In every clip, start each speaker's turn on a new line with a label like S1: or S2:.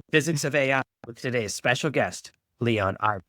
S1: Physics of AI with today's special guest, Leon Eisen.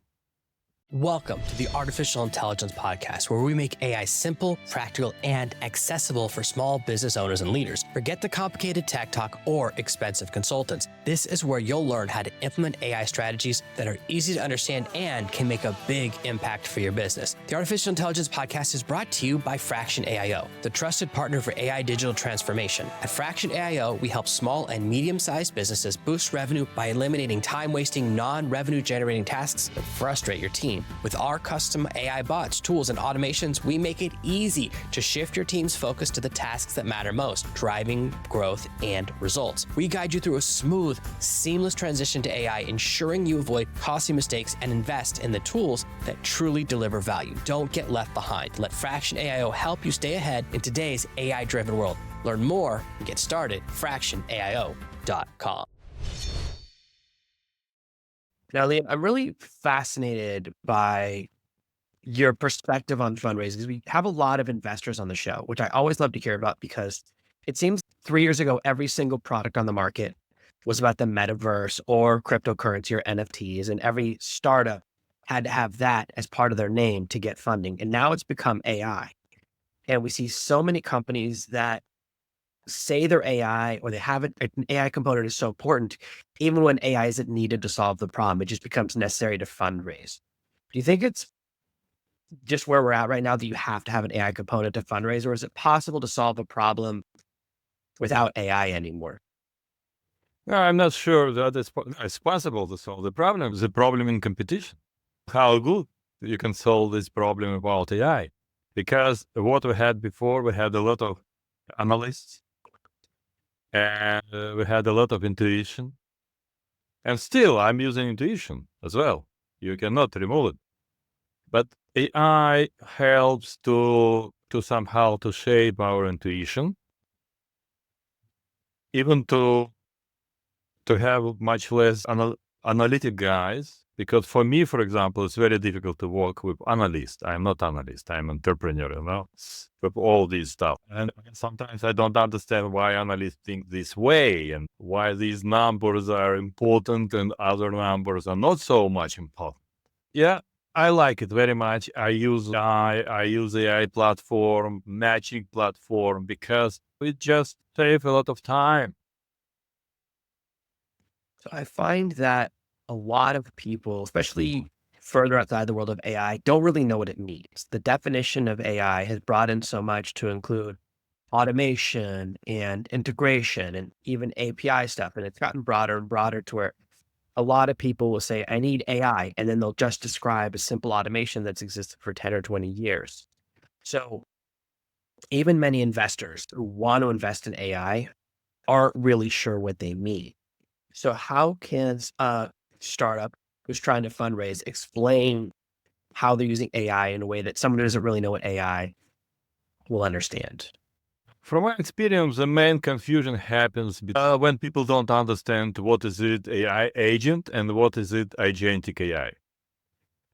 S2: Welcome to the Artificial Intelligence Podcast, where we make AI simple, practical, and accessible for small business owners and leaders. Forget the complicated tech talk or expensive consultants. This is where you'll learn how to implement AI strategies that are easy to understand and can make a big impact for your business. The Artificial Intelligence Podcast is brought to you by Fraction AIO, the trusted partner for AI digital transformation. At Fraction AIO, we help small and medium-sized businesses boost revenue by eliminating time-wasting, non-revenue generating tasks that frustrate your team. With our custom AI bots, tools, and automations, we make it easy to shift your team's focus to the tasks that matter most, driving growth and results. We guide you through a smooth, seamless transition to AI, ensuring you avoid costly mistakes and invest in the tools that truly deliver value. Don't get left behind. Let Fraction AIO help you stay ahead in today's AI-driven world. Learn more and get started at fractionaio.com.
S1: Now, Leon, I'm really fascinated by your perspective on fundraising because we have a lot of investors on the show, which I always love to hear about because it seems 3 years ago, every single product on the market was about the metaverse or cryptocurrency or NFTs, and every startup had to have that as part of their name to get funding. And now it's become AI. And we see so many companies that say they're AI or they have an AI component is so important, even when AI isn't needed to solve the problem, it just becomes necessary to fundraise. Do you think it's just where we're at right now that you have to have an AI component to fundraise, or is it possible to solve a problem without AI anymore?
S3: No, I'm not sure that it's possible to solve the problem. The problem in competition. How good you can solve this problem without AI? Because what we had before, we had a lot of analysts and we had a lot of intuition. And still, I'm using intuition as well. You cannot remove it. But AI helps to somehow to shape our intuition, even to have much less analytic guys. Because for me, for example, it's very difficult to work with analysts. I'm not analyst. I'm entrepreneur, with all this stuff. And sometimes I don't understand why analysts think this way and why these numbers are important and other numbers are not so much important. Yeah, I like it very much. I use AI platform, matching platform, because it just saves a lot of time.
S1: So I find that a lot of people, especially further outside the world of AI, don't really know what it means. The definition of AI has brought in so much to include automation and integration and even API stuff. And it's gotten broader and broader to where a lot of people will say, I need AI, and then they'll just describe a simple automation that's existed for 10 or 20 years. So even many investors who want to invest in AI aren't really sure what they mean. So how can a startup who's trying to fundraise explain how they're using AI in a way that someone who doesn't really know what AI will understand?
S3: From my experience, the main confusion happens when people don't understand what is it AI agent and what is it agentic AI.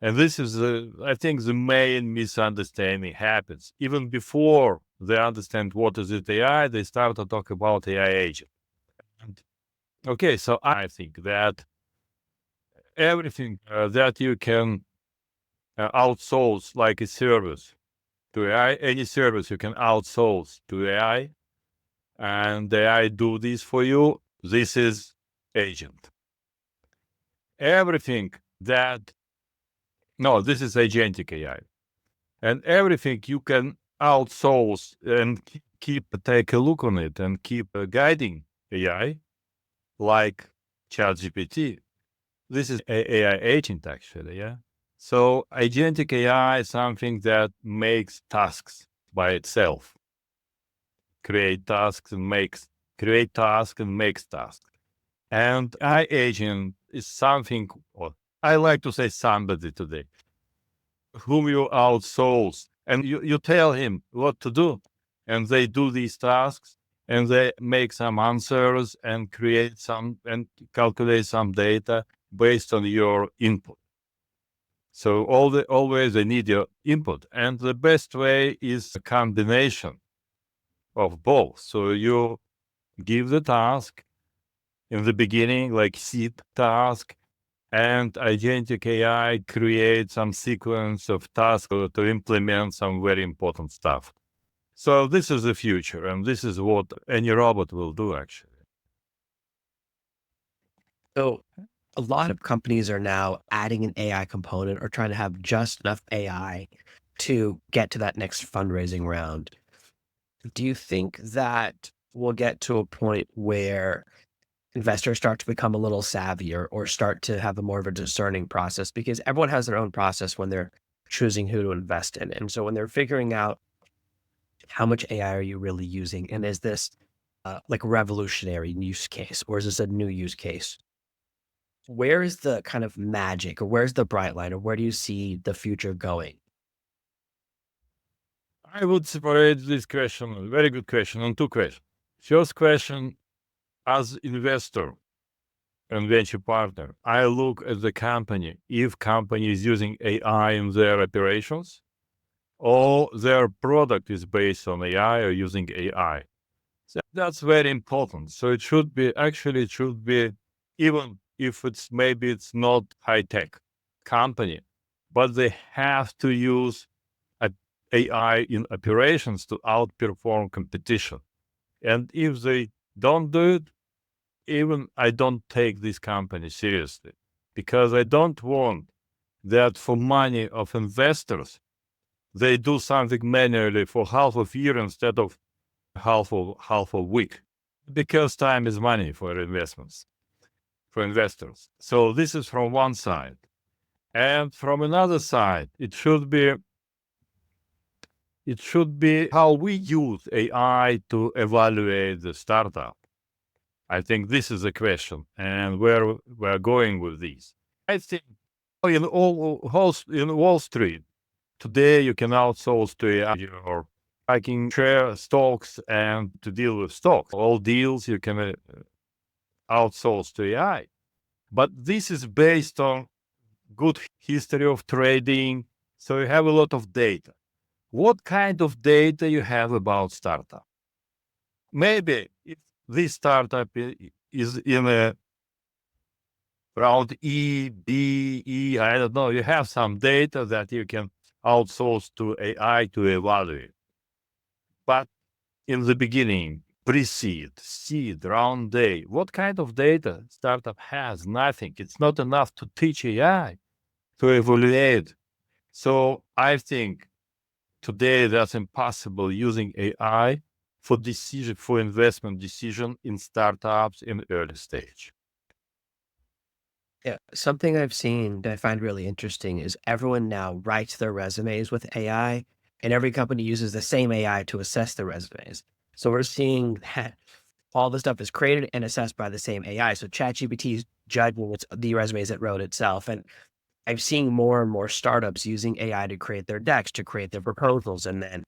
S3: And this is, I think, the main misunderstanding happens. Even before they understand what is it AI, they start to talk about AI agent. And, okay, so I think that everything that you can outsource like a service to AI, any service you can outsource to AI, and the AI do this for you, this is agent. Everything that, no, this is agentic AI. And everything you can outsource and take a look on it and keep guiding AI, like ChatGPT. This is AI agent actually, yeah? So agentic AI is something that makes tasks by itself. Create tasks and makes tasks. And AI agent is something, or I like to say somebody today, whom you outsource and you tell him what to do. And they do these tasks and they make some answers and create some and calculate some data based on your input. So always they need your input. And the best way is a combination of both. So you give the task in the beginning, like seed task, and agentic AI creates some sequence of tasks to implement some very important stuff. So this is the future, and this is what any robot will do, actually.
S1: So a lot of companies are now adding an AI component or trying to have just enough AI to get to that next fundraising round. Do you think that we'll get to a point where investors start to become a little savvier or start to have a more of a discerning process? Because everyone has their own process when they're choosing who to invest in. And so when they're figuring out how much AI are you really using, and is this like a revolutionary use case, or is this a new use case? Where is the kind of magic, or where's the bright line, or where do you see the future going?
S3: I would separate this question, a very good question, on two questions. First question, as investor and venture partner, I look at the company, if company is using AI in their operations, or their product is based on AI or using AI. So that's very important. So it should be, actually, it should be, even if it's maybe it's not high tech company, but they have to use AI in operations to outperform competition. And if they don't do it, even I don't take this company seriously, because I don't want that for money of investors, they do something manually for half of year instead of half a week, because time is money for investments, for investors. So this is from one side. And from another side, it should be how we use AI to evaluate the startup. I think this is a question, and where we're going with this. I think in Wall Street today you can outsource to AI your tracking share stocks and to deal with stocks. All deals you can outsource to AI, but this is based on good history of trading, so you have a lot of data. What kind of data you have about startup? Maybe if this startup is in a round E, B, E, I don't know, you have some data that you can outsource to AI to evaluate. But in the beginning, pre-seed, seed, round day, what kind of data startup has? Nothing. It's not enough to teach AI to evaluate. So I think today that's impossible using AI for investment decision in startups in early stage.
S1: Yeah, something I've seen that I find really interesting is everyone now writes their resumes with AI, and every company uses the same AI to assess the resumes. So we're seeing that all the stuff is created and assessed by the same AI. So ChatGPT is judging the resumes it wrote itself. And I've seen more and more startups using AI to create their decks, to create their proposals. And then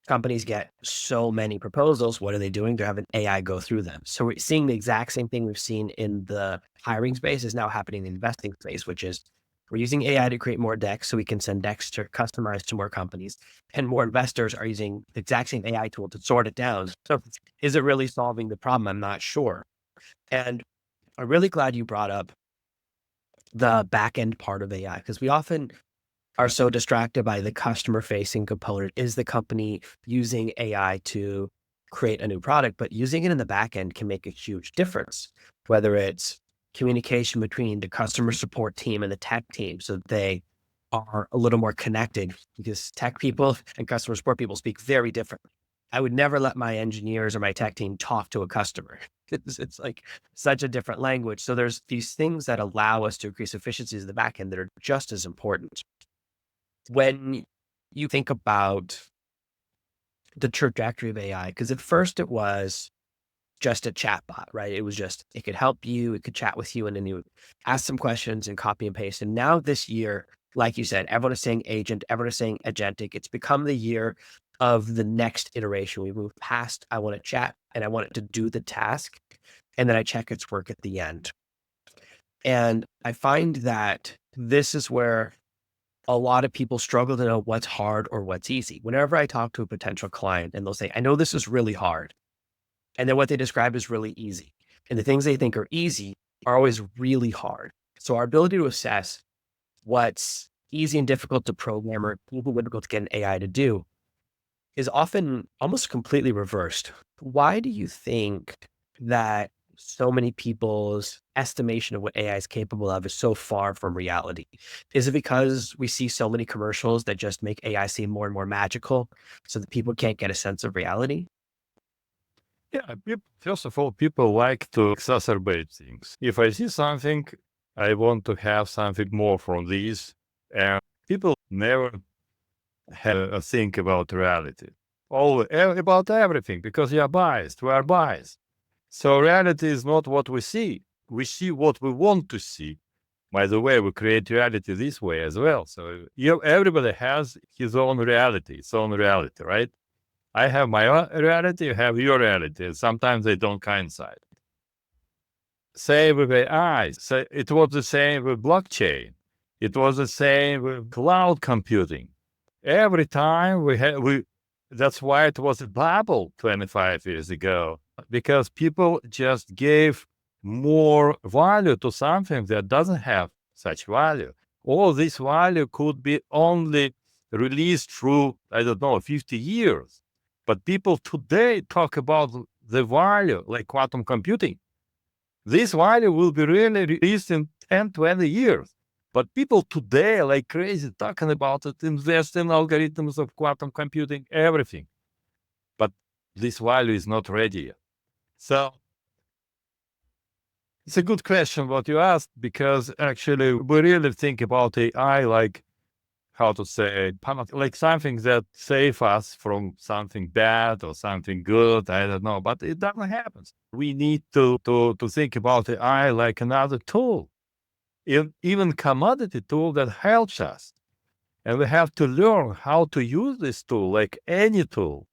S1: companies get so many proposals. What are they doing? They're having AI go through them. So we're seeing the exact same thing we've seen in the hiring space is now happening in the investing space, which is we're using AI to create more decks so we can send decks to customize to more companies, and more investors are using the exact same AI tool to sort it down. So is it really solving the problem? I'm not sure. And I'm really glad you brought up the back end part of AI, because we often are so distracted by the customer facing component. Is the company using AI to create a new product? But using it in the back end can make a huge difference, whether it's communication between the customer support team and the tech team so that they are a little more connected, because tech people and customer support people speak very differently. I would never let my engineers or my tech team talk to a customer. It's like such a different language. So there's these things that allow us to increase efficiencies in the back end that are just as important. When you think about the trajectory of AI, because at first it was just a chatbot, right? It was just, it could help you, it could chat with you, and then you would ask some questions and copy and paste. And now this year, like you said, everyone is saying agent, everyone is saying agentic. It's become the year of the next iteration. We move past, I want to chat and I want it to do the task, and then I check its work at the end. And I find that this is where a lot of people struggle to know what's hard or what's easy. Whenever I talk to a potential client and they'll say, I know this is really hard. And then what they describe is really easy. And the things they think are easy are always really hard. So our ability to assess what's easy and difficult to program or difficult to get an AI to do is often almost completely reversed. Why do you think that so many people's estimation of what AI is capable of is so far from reality? Is it because we see so many commercials that just make AI seem more and more magical so that people can't get a sense of reality?
S3: Yeah, first of all, people like to exacerbate things. If I see something, I want to have something more from this. And people never have a think about reality. About everything, because you are biased. We are biased. So reality is not what we see. We see what we want to see. By the way, we create reality this way as well. So everybody has his own reality, its own reality, right? I have my own reality, you have your reality. Sometimes they don't coincide. Same with AI. So it was the same with blockchain. It was the same with cloud computing. Every time that's why it was a bubble 25 years ago, because people just gave more value to something that doesn't have such value. All this value could be only released through, I don't know, 50 years. But people today talk about the value like quantum computing. This value will be really released in 10, 20 years. But people today are like crazy talking about it, invest in algorithms of quantum computing, everything. But this value is not ready yet. So it's a good question what you asked, because actually we really think about AI like, how to say, like something that save us from something bad or something good. I don't know, but it doesn't happen. We need to think about AI like another tool, even commodity tool that helps us. And we have to learn how to use this tool like any tool.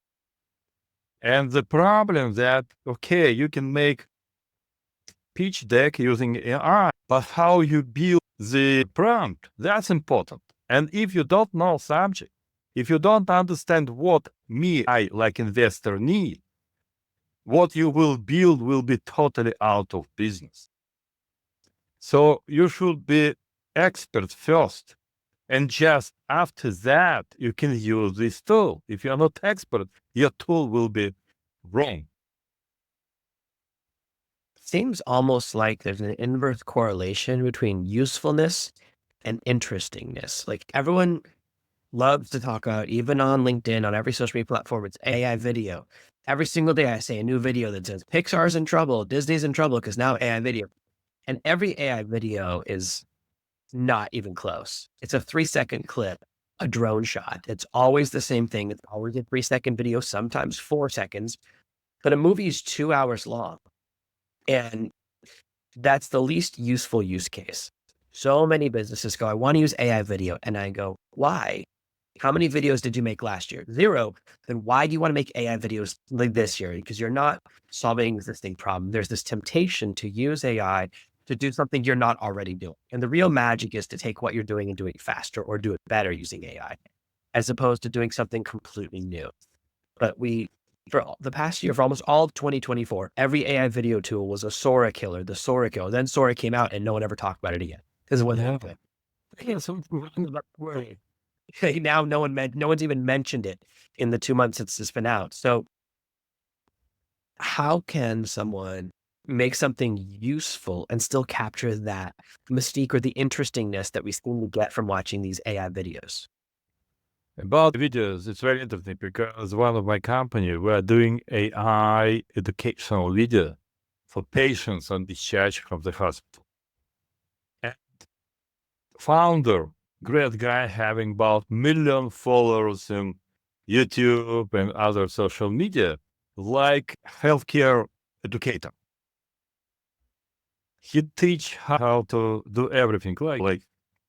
S3: And the problem that, okay, you can make pitch deck using AI, but how you build the prompt, that's important. And if you don't know subject, if you don't understand what I like investor need, what you will build will be totally out of business. So you should be expert first. And just after that, you can use this tool. If you're not expert, your tool will be wrong.
S1: Seems almost like there's an inverse correlation between usefulness and interestingness. Like everyone loves to talk about, even on LinkedIn, on every social media platform, it's AI video. Every single day I say a new video that says Pixar's in trouble, Disney's in trouble because now AI video. And every AI video is not even close. It's a 3-second clip, a drone shot. It's always the same thing. It's always a 3-second video, sometimes 4 seconds, but a movie is 2 hours long. And that's the least useful use case. So many businesses go, I want to use AI video. And I go, why? How many videos did you make last year? 0. Then why do you want to make AI videos like this year? Because you're not solving an existing problem. There's this temptation to use AI to do something you're not already doing. And the real magic is to take what you're doing and do it faster or do it better using AI, as opposed to doing something completely new. But for the past year, for almost all of 2024, every AI video tool was a Sora killer, the Sora killer. Then Sora came out and no one ever talked about it again because it wasn't good. Yeah, so now no one's even mentioned it in the 2 months since it's been out. So how can someone make something useful and still capture that mystique or the interestingness that we seem to get from watching these AI videos?
S3: About videos, it's very interesting because one of my company, we are doing AI educational video for patients on discharge from the hospital. And founder, great guy, having about million followers in YouTube and other social media, like healthcare educator. He teach how to do everything like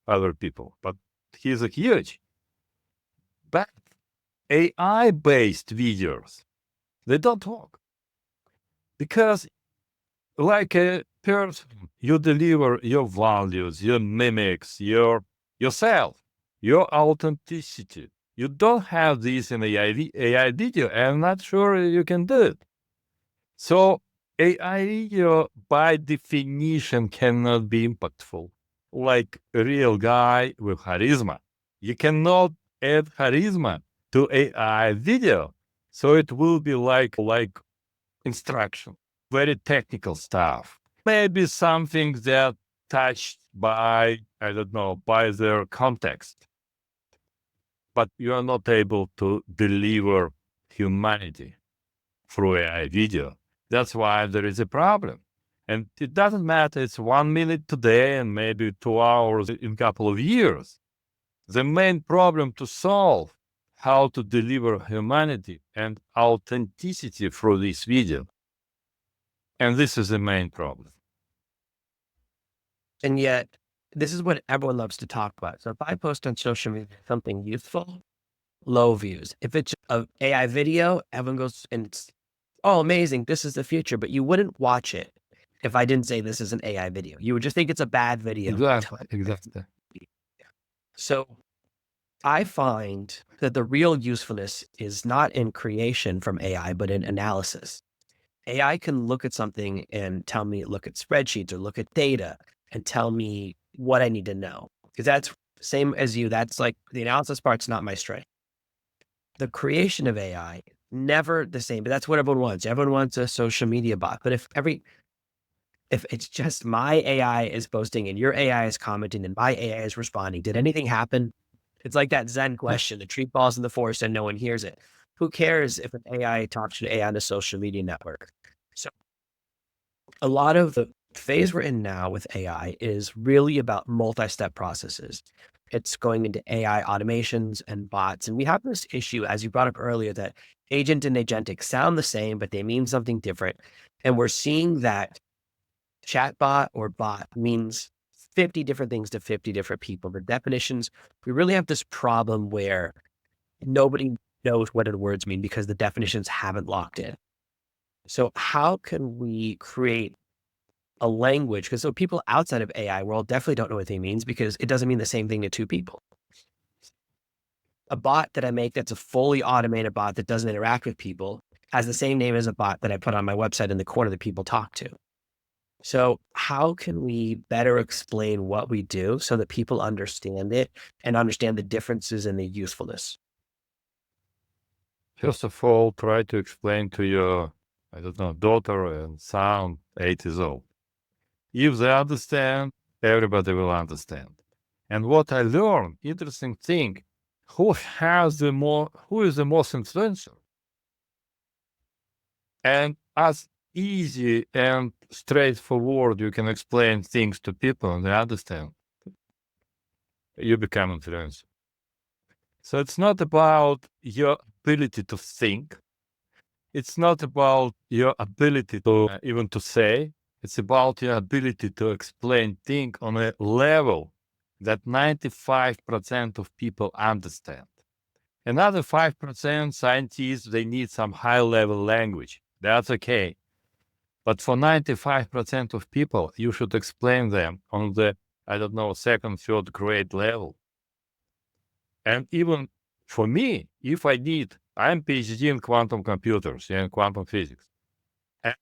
S3: other people, but he's a huge. But AI-based videos, they don't work. Because like a person, you deliver your values, your mimics, yourself, your authenticity. You don't have this in AI video. I'm not sure you can do it. So AI video by definition cannot be impactful. Like a real guy with charisma. You cannot add charisma to AI video. So it will be like instruction, very technical stuff. Maybe something that touched by, I don't know, by their context. But you are not able to deliver humanity through AI video. That's why there is a problem. And it doesn't matter, it's 1 minute today and maybe 2 hours in a couple of years. The main problem to solve, how to deliver humanity and authenticity through this video. And this is the main problem.
S1: And yet, this is what everyone loves to talk about. So if I post on social media something useful, low views. If it's an AI video, everyone goes and it's, oh, amazing, this is the future. But you wouldn't watch it if I didn't say this is an AI video. You would just think it's a bad video.
S3: Exactly.
S1: So I find that the real usefulness is not in creation from AI, but in analysis. AI can look at something and tell me, look at spreadsheets or look at data and tell me what I need to know. Because that's same as you. That's like the analysis part's not my strength. The creation of AI, never the same, but that's what everyone wants. Everyone wants a social media bot. But if it's just my AI is posting and your AI is commenting and my AI is responding, did anything happen? It's like that Zen question, the tree falls in the forest and no one hears it. Who cares if an AI talks to AI on a social media network? So a lot of the phase we're in now with AI is really about multi-step processes. It's going into AI automations and bots. And we have this issue, as you brought up earlier, that agent and agentic sound the same, but they mean something different. And we're seeing that chatbot or bot means 50 different things to 50 different people. The definitions, we really have this problem where nobody knows what the words mean because the definitions haven't locked in. So how can we create a language? Because so people outside of AI world definitely don't know what it means because it doesn't mean the same thing to two people. A bot that I make that's a fully automated bot that doesn't interact with people has the same name as a bot that I put on my website in the corner that people talk to. So how can we better explain what we do so that people understand it and understand the differences and the usefulness?
S3: First of all, try to explain to your, I don't know, daughter and son, 8 years old. If they understand, everybody will understand. And what I learned, interesting thing, who is the most influential? And as easy and straightforward you can explain things to people and they understand, you become influential. So it's not about your ability to think. It's not about your ability to even to say. It's about your ability to explain things on a level that 95% of people understand. Another 5% scientists, they need some high-level language. That's okay. But for 95% of people, you should explain them on the, I don't know, second, third grade level. And even for me, if I need, I'm PhD in quantum computers and quantum physics. And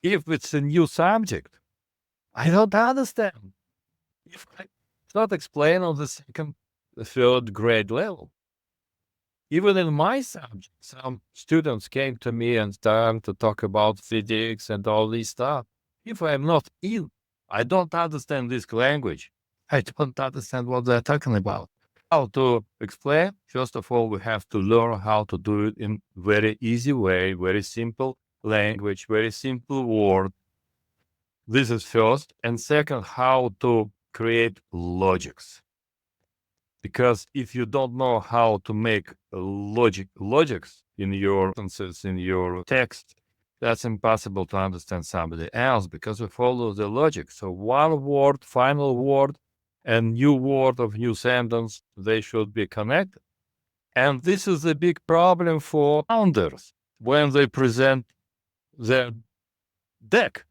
S3: if it's a new subject, I don't understand. If I not explain on the second, the third grade level. Even in my subject, some students came to me and started to talk about physics and all this stuff. If I'm not in, I don't understand this language. I don't understand what they're talking about. How to explain? First of all, we have to learn how to do it in very easy way, very simple language, very simple word. This is first. And second, how to create logics. Because if you don't know how to make logics in your sentences, in your text, that's impossible to understand somebody else because we follow the logic. So one word, final word, and new word of new sentence, they should be connected. And this is a big problem for founders when they present their deck.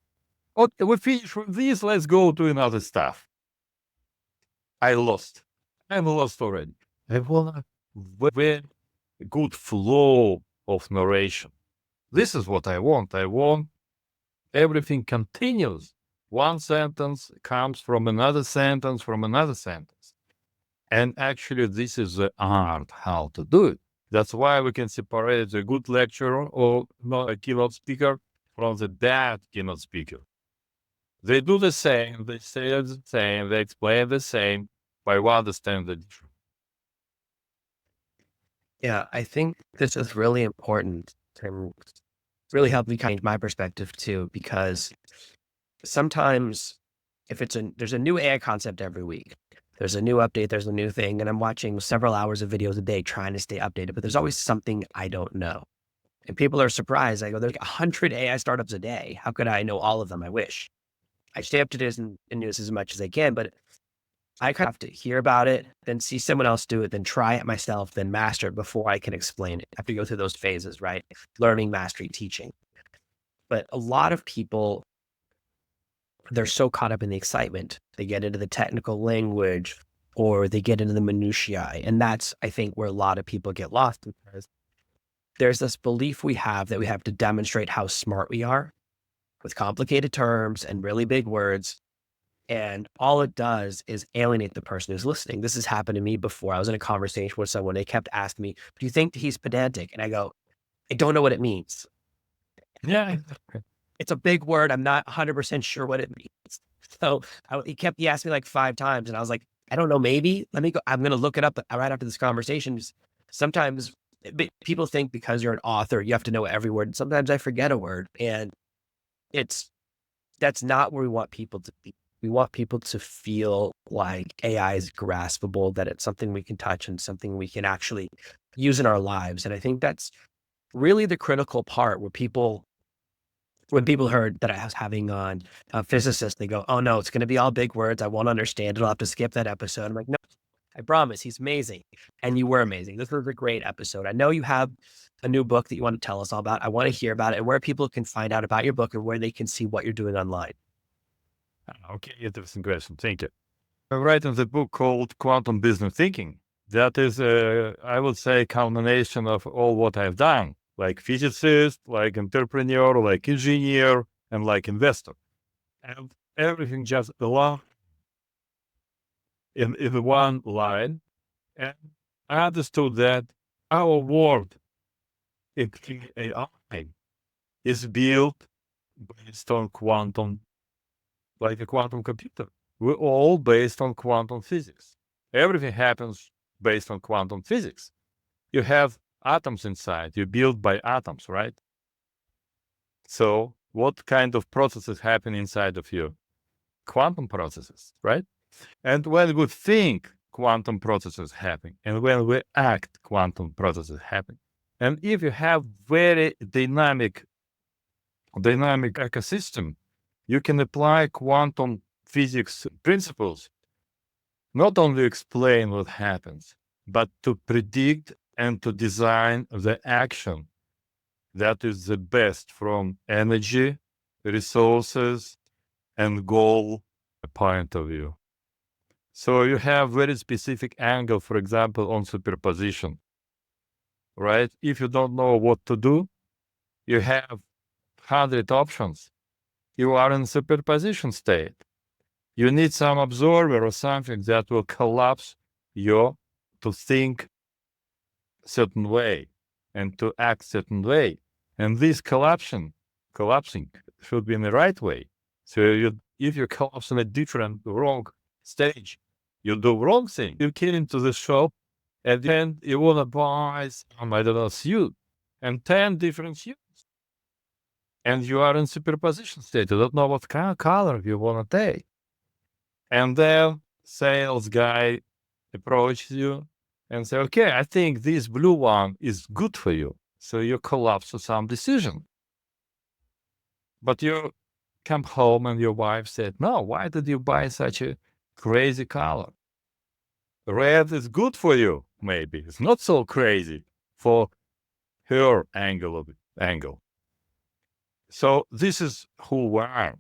S3: Okay, we finish with this, let's go to another stuff. I'm lost already. I want a very good flow of narration. This is what I want. I want Everything continues. One sentence comes from another sentence, from another sentence. And actually, this is the art how to do it. That's why we can separate a good lecturer or not a keynote speaker from the bad keynote speaker. They do the same, they say the same, they explain the same, but we understand the difference.
S1: Yeah, I think this is really important and really helped me change my perspective too, because sometimes if there's a new AI concept every week, there's a new update, there's a new thing, and I'm watching several hours of videos a day trying to stay updated, but there's always something I don't know. And people are surprised. I go, there's 100 AI startups a day. How could I know all of them? I wish. I stay up to date in news as much as I can, but I kind of have to hear about it, then see someone else do it, then try it myself, then master it before I can explain it. I have to go through those phases, right? Learning, mastery, teaching. But a lot of people, they're so caught up in the excitement. They get into the technical language or they get into the minutiae. And that's, I think, where a lot of people get lost, because there's this belief we have that we have to demonstrate how smart we are with complicated terms and really big words. And all it does is alienate the person who's listening. This has happened to me before. I was in a conversation with someone. They kept asking me, do you think he's pedantic? And I go, I don't know what it means.
S3: Yeah.
S1: It's a big word. I'm not 100% sure what it means. So he asked me like 5 times, and I was like, I don't know, maybe. Let me go. I'm going to look it up right after this conversation. Sometimes people think because you're an author, you have to know every word. Sometimes I forget a word, and that's not where we want people to be. We want people to feel like AI is graspable, that it's something we can touch and something we can actually use in our lives. And I think that's really the critical part when people heard that I was having on a physicist, they go, oh no, it's going to be all big words. I won't understand it. I'll have to skip that episode. I'm like, no, I promise he's amazing. And you were amazing. This was a great episode. I know you have a new book that you want to tell us all about. I want to hear about it and where people can find out about your book and where they can see what you're doing online.
S3: Okay, interesting question. Thank you. I'm writing the book called Quantum Business Thinking. That is, I would say, culmination of all what I've done, like physicist, like entrepreneur, like engineer, and like investor. And everything just belong in one line. And I understood that our world, including AI, is built based on quantum, like a quantum computer. We're all based on quantum physics. Everything happens based on quantum physics. You have atoms inside, you're built by atoms, right? So what kind of processes happen inside of you? Quantum processes, right? And when we think, quantum processes happen. And when we act, quantum processes happen. And if you have very dynamic ecosystem, you can apply quantum physics principles, not only explain what happens, but to predict and to design the action that is the best from energy, resources, and goal point of view. So you have very specific angle, for example, on superposition, right? If you don't know what to do, you have 100 options. You are in superposition state. You need some observer or something that will collapse you to think certain way and to act certain way. And this collapsing should be in the right way. So if you collapse in a different wrong stage, you do wrong thing. You get into the shop and then you want to buy some, I don't know, suit and 10 different suits. And you are in superposition state. You don't know what kind of color you want to take. And then sales guy approaches you and say, okay, I think this blue one is good for you. So you collapse to some decision. But you come home and your wife said, no, why did you buy such a crazy color? Red is good for you, maybe. It's not so crazy for her angle. So this is who we are.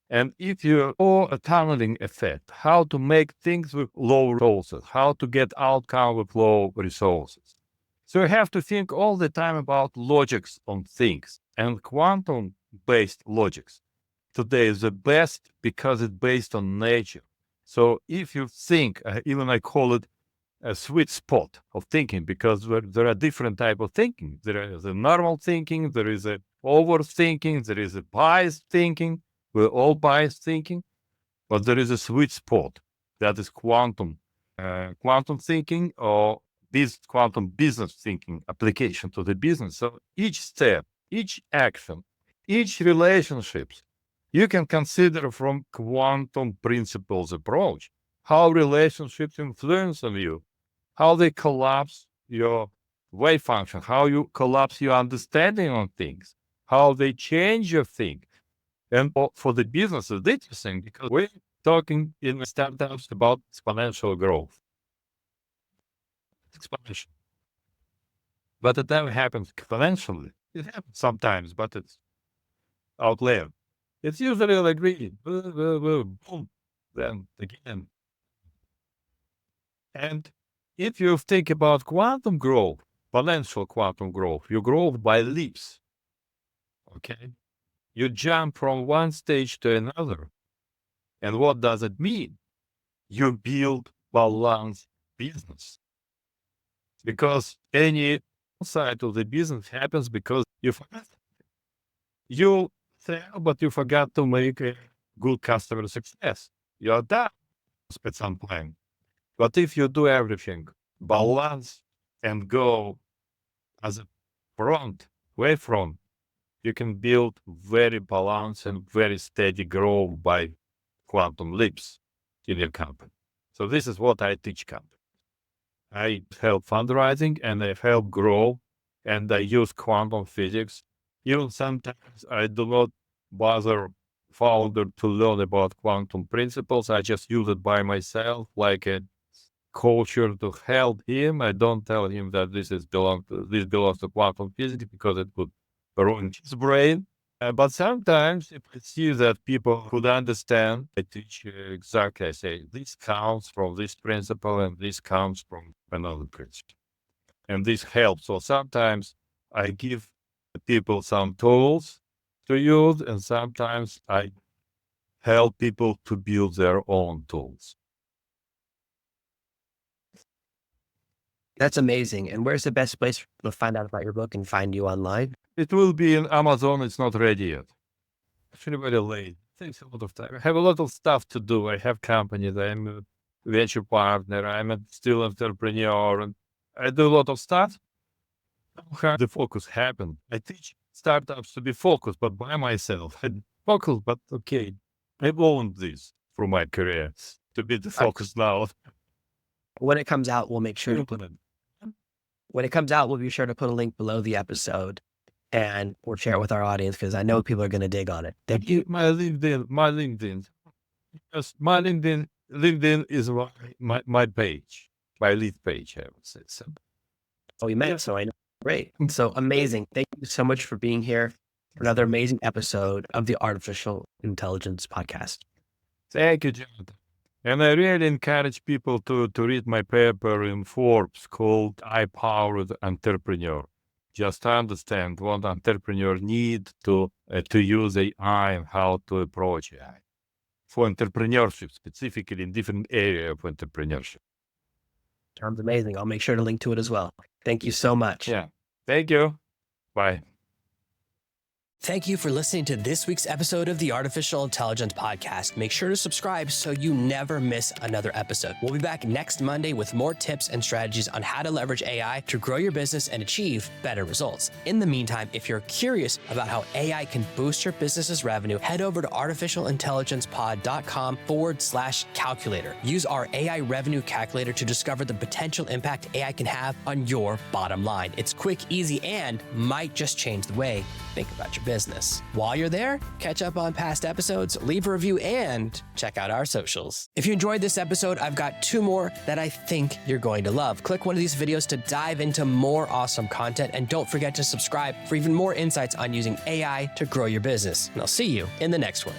S3: And if you or a tunneling effect, how to make things with low resources, how to get outcome with low resources. So you have to think all the time about logics on things. And quantum based logics. Today is the best because it's based on nature. So if you think, even I call it a sweet spot of thinking, because there are different type of thinking. There is a normal thinking, there is a overthinking, there is a biased thinking. We're all biased thinking, but there is a sweet spot that is quantum thinking, or this quantum business thinking application to the business. So each step, each action, each relationships, you can consider from quantum principles approach, how relationships influence on you, how they collapse your wave function, how you collapse your understanding on things, how they change your thinking. And for the business, it's interesting because we're talking in startups about exponential growth. Exponential. But it never happens exponentially. It happens sometimes, but it's outlier. It's usually like really, boom, then again. And if you think about quantum growth, exponential quantum growth, you grow by leaps. Okay? You jump from one stage to another. And what does it mean? You build balanced business. Because any side of the business happens because you forgot. You sell, but you forgot to make a good customer success. You're done at some point. But if you do everything, balance and go as a front, way front, you can build very balanced and very steady growth by quantum leaps in your company. So this is what I teach companies. I help fundraising and I help grow, and I use quantum physics. Even sometimes I do not bother founder to learn about quantum principles. I just use it by myself, like a coacher to help him. I don't tell him that this belongs to quantum physics because it would ruin his brain. But sometimes if I see that people could understand, I teach exactly. I say this comes from this principle and this comes from another principle, and this helps. So sometimes I give people some tools to use, and sometimes I help people to build their own tools.
S1: That's amazing. And where's the best place to find out about your book and find you online?
S3: It will be in Amazon. It's not ready yet. Actually, very late. Takes a lot of time. I have a lot of stuff to do. I have companies. I'm a venture partner. I'm a still entrepreneur, and I do a lot of stuff. How the focus happen? I teach startups to be focused, but by myself. I focus, but okay. I learned this through my career to be the focus now.
S1: When it comes out, we'll make sure to put when it comes out, we'll be sure to put a link below the episode, and we'll share it with our audience because I know people are going to dig on it. Thank you.
S3: My LinkedIn. Yes, my LinkedIn is my page, my lead page, I would say. So.
S1: Oh, we met, so I know. Great. So amazing. Thank you so much for being here for another amazing episode of the Artificial Intelligence Podcast.
S3: Thank you, Jonathan. And I really encourage people to read my paper in Forbes called I Powered Entrepreneur. Just to understand what entrepreneurs need to use AI and how to approach AI for entrepreneurship, specifically in different areas of entrepreneurship.
S1: Sounds amazing. I'll make sure to link to it as well. Thank you so much.
S3: Yeah. Thank you. Bye.
S2: Thank you for listening to this week's episode of the Artificial Intelligence Podcast. Make sure to subscribe so you never miss another episode. We'll be back next Monday with more tips and strategies on how to leverage AI to grow your business and achieve better results. In the meantime, if you're curious about how AI can boost your business's revenue, head over to artificialintelligencepod.com/calculator. Use our AI revenue calculator to discover the potential impact AI can have on your bottom line. It's quick, easy, and might just change the way you think about your business. While you're there, catch up on past episodes, leave a review, and check out our socials. If you enjoyed this episode, I've got 2 more that I think you're going to love. Click one of these videos to dive into more awesome content, and don't forget to subscribe for even more insights on using AI to grow your business. And I'll see you in the next one.